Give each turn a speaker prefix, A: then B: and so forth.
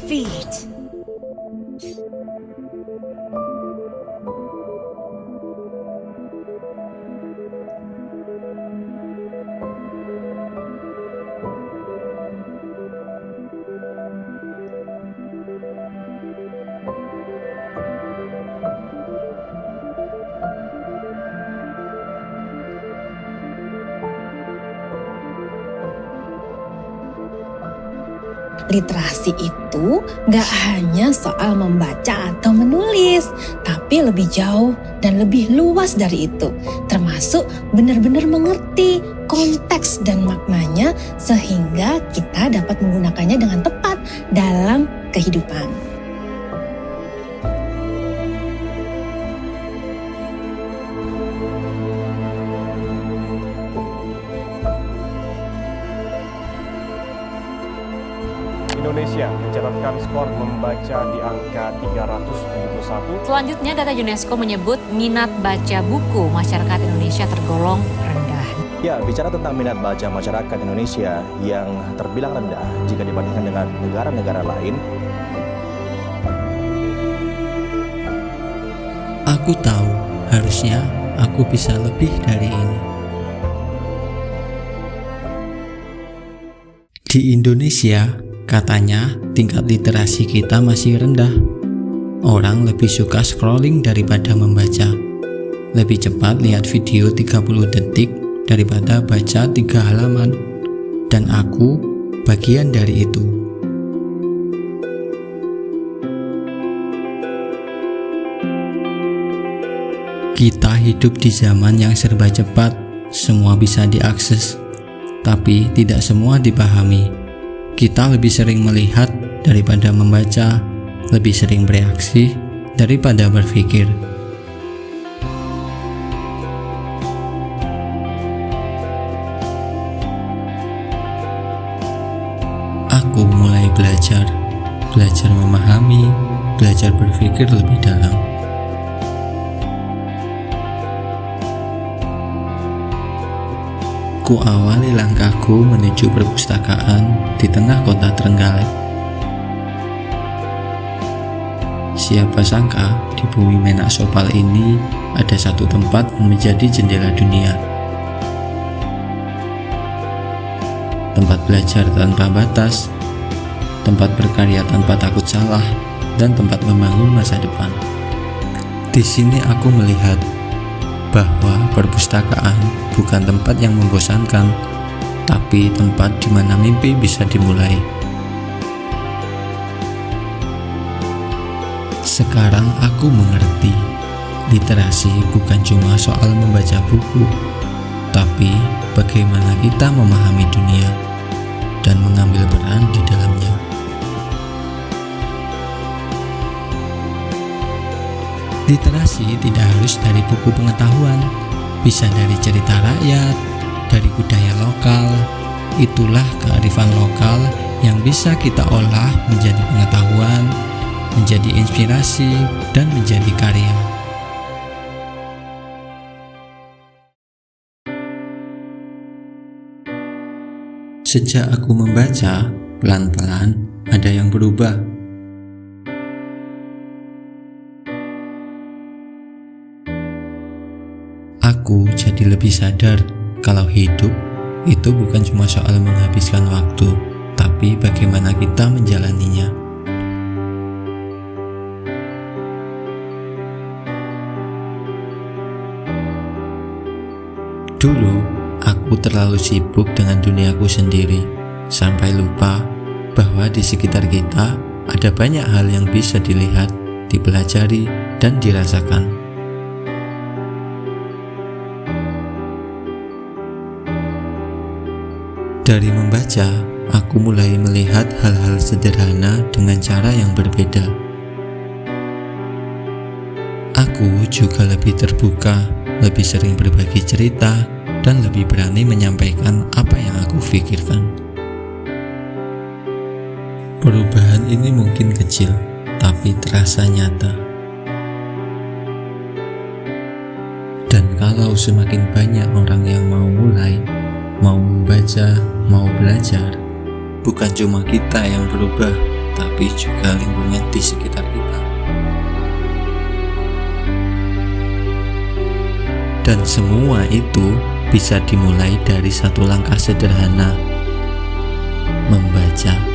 A: feet. Literasi itu gak hanya soal membaca atau menulis, tapi lebih jauh dan lebih luas dari itu. Termasuk benar-benar mengerti konteks dan maknanya sehingga kita dapat menggunakannya dengan tepat dalam kehidupan.
B: Indonesia mencatatkan skor membaca di angka 371.
C: Selanjutnya, data UNESCO menyebut minat baca buku masyarakat Indonesia tergolong rendah.
D: Ya, bicara tentang minat baca masyarakat Indonesia yang terbilang rendah jika dibandingkan dengan negara-negara lain.
E: Aku tahu harusnya aku bisa lebih dari ini. Di Indonesia, katanya tingkat literasi kita masih rendah. Orang lebih suka scrolling daripada membaca. Lebih cepat lihat video 30 detik daripada baca 3 halaman. Dan aku bagian dari itu. Kita hidup di zaman yang serba cepat, semua bisa diakses, tapi tidak semua dipahami. Kita lebih sering melihat daripada membaca, lebih sering bereaksi daripada berpikir. Aku mulai belajar memahami, belajar berpikir lebih dalam. Ku awali langkahku menuju perpustakaan di tengah kota Trenggalek. Siapa sangka di bumi Menak Sopal ini ada satu tempat yang menjadi jendela dunia. Tempat belajar tanpa batas, tempat berkarya tanpa takut salah, dan tempat membangun masa depan. Di sini aku melihat bahwa perpustakaan bukan tempat yang membosankan, tapi tempat di mana mimpi bisa dimulai. Sekarang aku mengerti, literasi bukan cuma soal membaca buku, tapi bagaimana kita memahami dunia dan mengambil peran di dalamnya. Literasi tidak harus dari buku pengetahuan, bisa dari cerita rakyat, dari budaya lokal. Itulah kearifan lokal yang bisa kita olah menjadi pengetahuan, menjadi inspirasi, dan menjadi karya. Sejak aku membaca, pelan-pelan ada yang berubah. Aku jadi lebih sadar kalau hidup itu bukan cuma soal menghabiskan waktu, tapi bagaimana kita menjalaninya. Dulu, aku terlalu sibuk dengan duniaku sendiri, sampai lupa bahwa di sekitar kita ada banyak hal yang bisa dilihat, dipelajari, dan dirasakan. Dari membaca, aku mulai melihat hal-hal sederhana dengan cara yang berbeda. Aku juga lebih terbuka, lebih sering berbagi cerita, dan lebih berani menyampaikan apa yang aku pikirkan. Perubahan ini mungkin kecil, tapi terasa nyata. Dan kalau semakin banyak orang yang mau mulai, mau membaca, mau belajar, bukan cuma kita yang berubah, tetapi juga lingkungan di sekitar kita. Dan semua itu bisa dimulai dari satu langkah sederhana, membaca